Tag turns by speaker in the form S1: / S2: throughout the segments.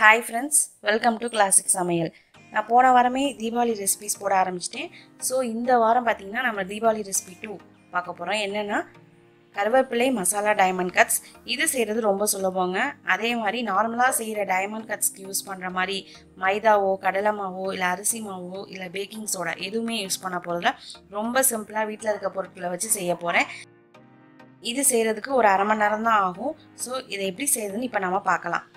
S1: Hi friends, welcome to Classic Samayal. நான் போன வாரமே Diwali Recipes போட ஆரம்பிச்சிட்டேன். ஸோ இந்த வாரம் பார்த்தீங்கன்னா நம்ம Diwali Recipe 2 பார்க்க போகிறோம். என்னென்னா கருவேப்பிலை மசாலா டைமண்ட் கட்ஸ். இது செய்கிறது ரொம்ப சுலபங்க. அதே மாதிரி நார்மலாக செய்கிற டைமண்ட் கட்ஸ்க்கு யூஸ் பண்ணுற மாதிரி மைதாவோ கடலை மாவோ இல்லை அரிசி மாவோ இல்லை பேக்கிங் சோடா எதுவுமே யூஸ் பண்ண போகிறதில்ல. ரொம்ப சிம்பிளாக வீட்டில் இருக்க பொருட்களை வச்சு செய்ய போகிறேன். இது செய்கிறதுக்கு ஒரு அரை மணி நேரம் தான் ஆகும். ஸோ இதை எப்படி செய்யுதுன்னு இப்போ நம்ம பார்க்கலாம்.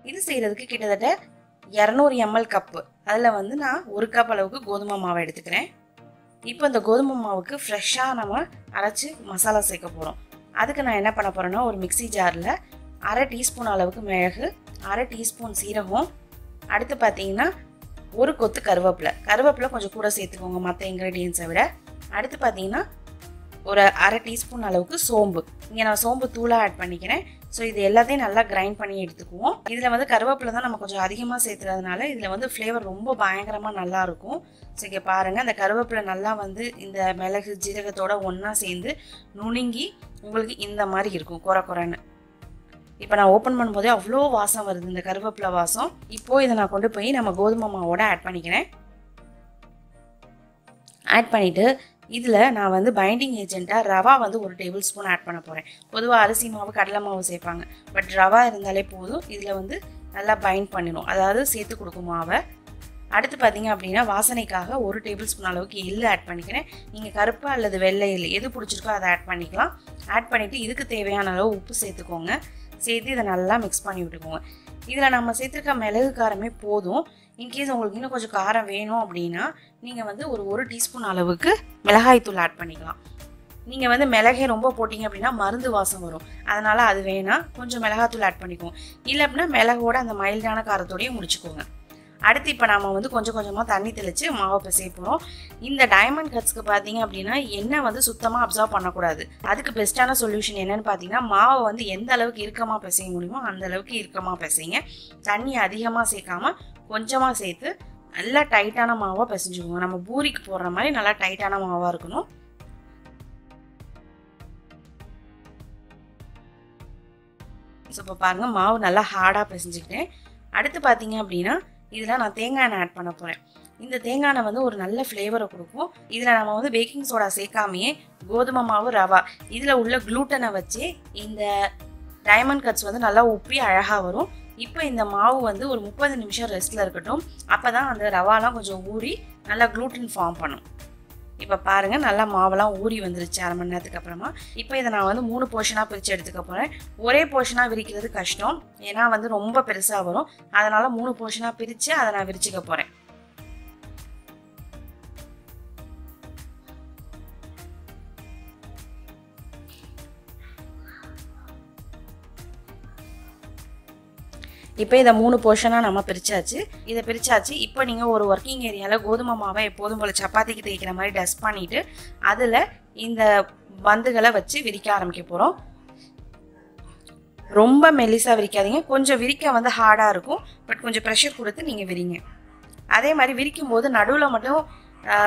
S1: இது செய்கிறதுக்கு கிட்டத்தட்ட 200 ml கப்பு. அதில் வந்து நான் 1 கப் அளவுக்கு கோதுமை மாவை எடுத்துக்கிறேன். இப்போ இந்த கோதுமை மாவுக்கு ஃப்ரெஷ்ஷாக நம்ம அரைச்சி மசாலா சேர்க்க போகிறோம். அதுக்கு நான் என்ன பண்ண போகிறேன்னா ஒரு மிக்சி ஜாரில் 1/2 டீஸ்பூன் அளவுக்கு மிளகு, 1/2 டீஸ்பூன் சீரகம், அடுத்து பார்த்தீங்கன்னா ஒரு கொத்து கருவேப்பிலை கொஞ்சம் கூட சேர்த்துக்கோங்க மற்ற இன்க்ரீடியன்ஸை விட. அடுத்து பார்த்தீங்கன்னா ஒரு 1/2 டீஸ்பூன் அளவுக்கு சோம்பு. இங்கே நான் சோம்பு தூளாக ஆட் பண்ணிக்கிறேன். ஸோ இது எல்லாத்தையும் நல்லா கிரைண்ட் பண்ணி எடுத்துக்குவோம். இதில் வந்து கருவேப்பிலை தான் நம்ம கொஞ்சம் அதிகமாக சேர்த்துறதுனால இதில் வந்து ஃப்ளேவர் ரொம்ப பயங்கரமாக நல்லாயிருக்கும். ஸோ இங்கே பாருங்கள், அந்த கருவேப்பிலை நல்லா வந்து இந்த மிளகு ஜீரகத்தோடு ஒன்றா சேர்ந்து நுணுங்கி உங்களுக்கு இந்த மாதிரி இருக்கும் குறைன்னு. இப்போ நான் ஓப்பன் பண்ணும்போதே அவ்வளோ வாசம் வருது, இந்த கருவேப்பிலை வாசம். இப்போது இதை நான் கொண்டு போய் நம்ம கோதுமை மாவோட ஆட் பண்ணிக்கிறேன். ஆட் பண்ணிவிட்டு இதில் நான் வந்து பைண்டிங் ஏஜென்ட்டாக ரவா வந்து 1 டேபிள் ஸ்பூன் ஆட் பண்ண போகிறேன். பொதுவாக அரிசி மாவு கடலை மாவு சேர்ப்பாங்க, பட் ரவா இருந்தாலே போதும். இதில் வந்து நல்லா பைண்ட் பண்ணிடும், அதாவது சேர்த்து கொடுக்கும் மாவை. அடுத்து பார்த்தீங்க அப்படின்னா வாசனைக்காக 1 டேபிள் ஸ்பூன் அளவுக்கு எள்ளு ஆட் பண்ணிக்கிறேன். நீங்கள் கருப்பு அல்லது வெள்ளை எள்ளு எது பிடிச்சிருக்கோ அதை ஆட் பண்ணிக்கலாம். ஆட் பண்ணிவிட்டு இதுக்கு தேவையான அளவு உப்பு சேர்த்துக்கோங்க. சேர்த்து இதை நல்லா மிக்ஸ் பண்ணி விட்டுக்கோங்க. இதில் நம்ம சேர்த்துருக்க மிளகு காரமே போதும். இன்கேஸ் உங்களுக்கு இன்னும் கொஞ்சம் காரம் வேணும் அப்படின்னா நீங்கள் வந்து ஒரு டீஸ்பூன் அளவுக்கு மிளகாய்த்தூள் ஆட் பண்ணிக்கலாம். நீங்கள் வந்து மிளகே ரொம்ப போட்டிங்க அப்படின்னா மருந்து வாசம் வரும், அதனால் அது வேணாம். கொஞ்சம் மிளகாத்தூள் ஆட் பண்ணிக்கோங்க. இல்லை அப்படின்னா மிளகோட அந்த மைல்டான காரத்தோடையும் முடிச்சுக்கோங்க. அடுத்து இப்போ நம்ம வந்து கொஞ்சம் கொஞ்சமாக தண்ணி தெளித்து மாவை பிசைய போகிறோம். இந்த டைமண்ட் கட்ஸ்க்கு பார்த்தீங்க அப்படின்னா எண்ணெய் வந்து சுத்தமாக அப்சர்வ் பண்ணக்கூடாது. அதுக்கு பெஸ்ட்டான சொல்யூஷன் என்னென்னு பார்த்தீங்கன்னா மாவை வந்து எந்த அளவுக்கு இறுக்கமாக பிசைய முடியுமோ அந்த அளவுக்கு இறுக்கமாக பிசைங்க. தண்ணி அதிகமாக சேர்க்காம கொஞ்சமாக சேர்த்து நல்லா டைட்டான மாவாக பிசைஞ்சுக்கோங்க. நம்ம பூரிக்கு போடுற மாதிரி நல்லா டைட்டான மாவாக இருக்கணும். ஸோ இப்போ பாருங்கள், மாவு நல்லா ஹார்டாக பிசைஞ்சுக்கிட்டேன். அடுத்து பார்த்தீங்க அப்படின்னா இதில் நான் தேங்காய் எண்ணெய் ஆட் பண்ண போகிறேன். இந்த தேங்காய் எண்ணெய் வந்து ஒரு நல்ல ஃப்ளேவரை கொடுக்கும். இதில் நம்ம வந்து பேக்கிங் சோடா சேர்க்காமையே கோதுமை மாவு ரவா இதில் உள்ள க்ளூட்டனை வச்சு இந்த டைமண்ட் கட்ஸ் வந்து நல்லா உப்பி அழகாக வரும். இப்போ இந்த மாவு வந்து ஒரு 30 நிமிஷம் ரெஸ்ட்டில் இருக்கட்டும். அப்போ தான் அந்த ரவாலாம் கொஞ்சம் ஊறி நல்லா க்ளூட்டன் ஃபார்ம் பண்ணும். இப்போ பாருங்கள், நல்லா மாவெல்லாம் ஊறி வந்துருச்சு அரை மணி நேரத்துக்கு அப்புறமா. இப்போ இதை நான் வந்து 3 போர்ஷனாக பிரித்து எடுத்துக்க போகிறேன். ஒரே போர்ஷனாக விரிக்கிறது கஷ்டம், ஏன்னா வந்து ரொம்ப பெருசாக வரும். அதனால் 3 போர்ஷனாக பிரித்து அதை நான் விரிச்சிக்க போகிறேன். இப்போ இதை 3 போர்ஷனாக நம்ம பிரித்தாச்சு. இதை பிரித்தாச்சு. இப்போ நீங்கள் ஒரு ஒர்க்கிங் ஏரியாவில் கோதுமை மாவை எப்போதும் போல் சப்பாத்திக்கு தேய்க்கிற மாதிரி டஸ்ட் பண்ணிவிட்டு அதில் இந்த பந்துகளை வச்சு விரிக்க ஆரம்பிக்க போகிறோம். ரொம்ப மெல்லிசாக விரிக்காதீங்க, கொஞ்சம் விரிக்க வந்து ஹார்டாக இருக்கும். பட் கொஞ்சம் ப்ரெஷர் கொடுத்து நீங்கள் விரிங்க. அதே மாதிரி விரிக்கும் போது நடுவில் மட்டும்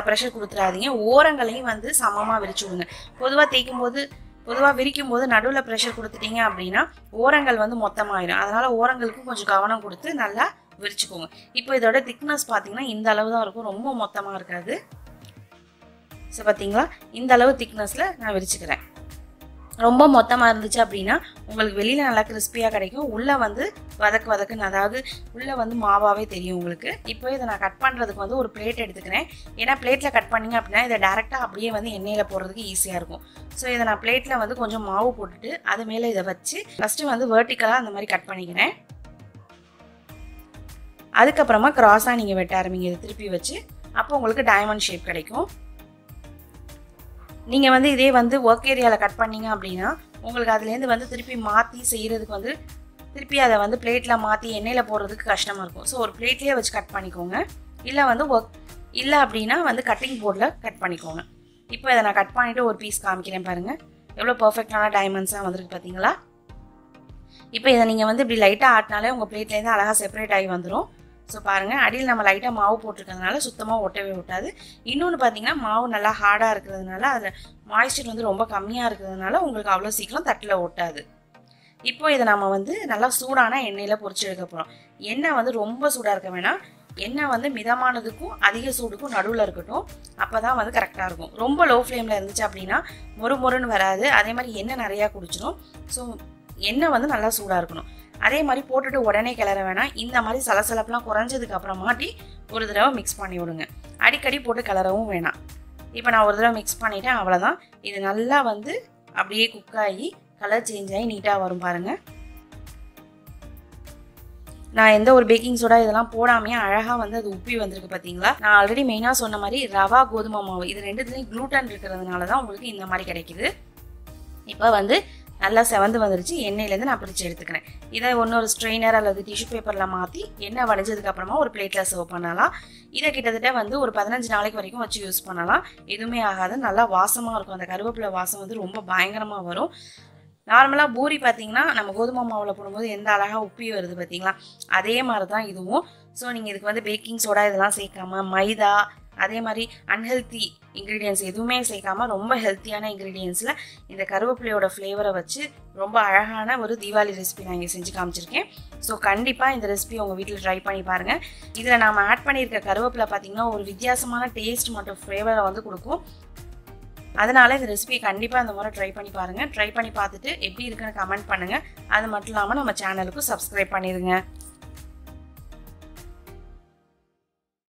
S1: ப்ரெஷர் கொடுத்துடாதீங்க, ஓரங்களையும் வந்து சமமாக விரிச்சு விடுங்க. பொதுவாக விரிக்கும் போது நடுவில் ப்ரெஷர் கொடுத்துட்டீங்க அப்படின்னா ஓரங்கள் வந்து மொத்தமாயிடும். அதனால் ஓரங்களுக்கும் கொஞ்சம் கவனம் கொடுத்து நல்லா விரிச்சுக்கோங்க. இப்போ இதோட திக்னஸ் பார்த்தீங்கன்னா இந்த அளவு தான் இருக்கும், ரொம்ப மொத்தமாக இருக்காது. ஸோ பார்த்தீங்களா, இந்த அளவு திக்னஸில் நான் விரிச்சுக்கிறேன். ரொம்ப மொத்தமாக இருந்துச்சு அப்படின்னா உங்களுக்கு வெளியில் நல்லா கிறிஸ்பியாக கிடைக்கும், உள்ளே வந்து வதக்குன்னு, அதாவது உள்ளே வந்து மாவாகவே தெரியும் உங்களுக்கு. இப்போ இதை நான் கட் பண்ணுறதுக்கு வந்து ஒரு பிளேட் எடுத்துக்கிறேன். ஏன்னா பிளேட்டில் கட் பண்ணிங்க அப்படின்னா இதை டேரெக்டாக அப்படியே வந்து எண்ணெயில் போடுறதுக்கு ஈஸியாக இருக்கும். ஸோ இதை நான் பிளேட்டில் வந்து கொஞ்சம் மாவு போட்டுட்டு அது மேலே இதை வச்சு ஃபஸ்ட்டு வந்து வெர்டிக்கலாக அந்த மாதிரி கட் பண்ணிக்கிறேன். அதுக்கப்புறமா கிராஸாக நீங்கள் வெட்ட ஆரம்பிங்க இதை திருப்பி வச்சு. அப்போ உங்களுக்கு டைமண்ட் ஷேப் கிடைக்கும். நீங்கள் வந்து இதே வந்து ஒர்க் ஏரியாவில் கட் பண்ணிங்க அப்படின்னா உங்களுக்கு அதுலேருந்து வந்து திருப்பி மாற்றி செய்கிறதுக்கு வந்து திருப்பி அதை வந்து பிளேட்டில் மாற்றி எண்ணெயில் போடுறதுக்கு கஷ்டமாக இருக்கும். ஸோ ஒரு பிளேட்லேயே வச்சு கட் பண்ணிக்கோங்க. இல்லை அப்படின்னா வந்து கட்டிங் போர்டில் கட் பண்ணிக்கோங்க. இப்போ இதை நான் கட் பண்ணிவிட்டு ஒரு பீஸ் காமிக்கிறேன் பாருங்கள், எவ்வளோ பர்ஃபெக்டான டைமண்ட்ஸாக வந்துருக்கு பார்த்தீங்களா. இப்போ இதை நீங்கள் வந்து இப்படி லைட்டாக ஆட்டினாலே உங்கள் பிளேட்லேருந்து அழகாக செப்பரேட் ஆகி வந்துடும். ஸோ பாருங்கள், அடியில் நம்ம லைட்டாக மாவு போட்டிருக்கிறதுனால சுத்தமாக ஒட்டவே ஒட்டாது. இன்னொன்று பார்த்தீங்கன்னா மாவு நல்லா ஹார்டாக இருக்கிறதுனால அதில் மாய்ஸ்சர் வந்து ரொம்ப கம்மியாக இருக்கிறதுனால உங்களுக்கு அவ்வளோ சீக்கிரம் தட்டில் ஒட்டாது. இப்போ இதை நம்ம வந்து நல்லா சூடான எண்ணெயில் பொரிச்சு எடுக்க போகிறோம். எண்ணெய் வந்து ரொம்ப சூடாக இருக்க வேணாம், எண்ணெய் வந்து மிதமானதுக்கும் அதிக சூடுக்கும் நடுவில் இருக்கட்டும். அப்போ தான் வந்து கரெக்டாக இருக்கும். ரொம்ப லோ ஃப்ளேமில் இருந்துச்சு அப்படின்னா மொறுன்னு வராது. அதே மாதிரி எண்ணெய் நிறையா குடிச்சிடும். ஸோ எண்ணெய் வந்து நல்லா சூடாக இருக்கணும். அதே மாதிரி போட்டுட்டு உடனே கிளற வேணாம். இந்த மாதிரி சலசலப்பெலாம் குறைஞ்சதுக்கு அப்புறமாட்டி ஒரு தடவை மிக்ஸ் பண்ணி விடுங்க. அடிக்கடி போட்டு கிளறவும் வேணாம். இப்போ நான் ஒரு தடவை மிக்ஸ் பண்ணிட்டேன், அவ்வளோதான். இது நல்லா வந்து அப்படியே குக் ஆகி கலர் சேஞ்ச் ஆகி நீட்டாக வரும் பாருங்கள். நான் எந்த ஒரு பேக்கிங் சோடா இதெல்லாம் போடாமையே அழகாக வந்து அது உப்பி வந்திருக்கு பார்த்தீங்களா. நான் ஆல்ரெடி மெயினாக சொன்ன மாதிரி ரவா கோதுமை மாவு இது ரெண்டுத்துலேயும் க்ளூட்டன் இருக்கிறதுனால தான் உங்களுக்கு இந்த மாதிரி கிடைக்குது. இப்போ வந்து நல்லா செவந்து வந்துருச்சு. எண்ணெயிலேருந்து நான் பிரித்து எடுத்துக்கிறேன். இதை ஒரு ஸ்ட்ரெயினர் அல்லது டிஷ்யூ பேப்பரில் மாற்றி எண்ணெய் வடிஞ்சதுக்கப்புறமா ஒரு பிளேட்டில் சர்வ் பண்ணலாம். இதை கிட்டத்தட்ட வந்து ஒரு 15 நாளைக்கு வரைக்கும் வச்சு யூஸ் பண்ணலாம். எதுவுமே ஆகாது. நல்லா வாசமாக இருக்கும். அந்த கருவேப்பிலை வாசம் வந்து ரொம்ப பயங்கரமாக வரும். நார்மலாக பூரி பார்த்தீங்கன்னா நம்ம கோதுமை மாவில் போடும்போது எந்த அழகாக உப்பி வருது பார்த்தீங்களா, அதே மாதிரி தான் இதுவும். ஸோ நீங்கள் இதுக்கு வந்து பேக்கிங் சோடா இதெல்லாம் சேர்க்காம மைதா அதே மாதிரி அன்ஹெல்த்தி இன்க்ரீடியன்ஸ் எதுவுமே சேர்க்காம ரொம்ப ஹெல்த்தியான இன்க்ரீடியன்ஸில் இந்த கருவேப்பிலையோட ஃப்ளேவரை வச்சு ரொம்ப அழகான ஒரு தீபாவளி ரெசிபி நான் இங்கே செஞ்சு காமிச்சிருக்கேன். ஸோ கண்டிப்பாக இந்த ரெசிபி உங்கள் வீட்டில் ட்ரை பண்ணி பாருங்கள். இதில் நாம் ஆட் பண்ணியிருக்க கருவேப்பிலை பார்த்திங்கன்னா ஒரு வித்தியாசமான டேஸ்ட் மற்றும் ஃப்ளேவரை வந்து கொடுக்கும். அதனால இந்த ரெசிபியை கண்டிப்பாக இந்த முறை ட்ரை பண்ணி பாருங்கள். ட்ரை பண்ணி பார்த்துட்டு எப்படி இருக்குன்னு கமெண்ட் பண்ணுங்கள். அது மட்டும் இல்லாமல் நம்ம சேனலுக்கு சப்ஸ்கிரைப் பண்ணிடுங்க.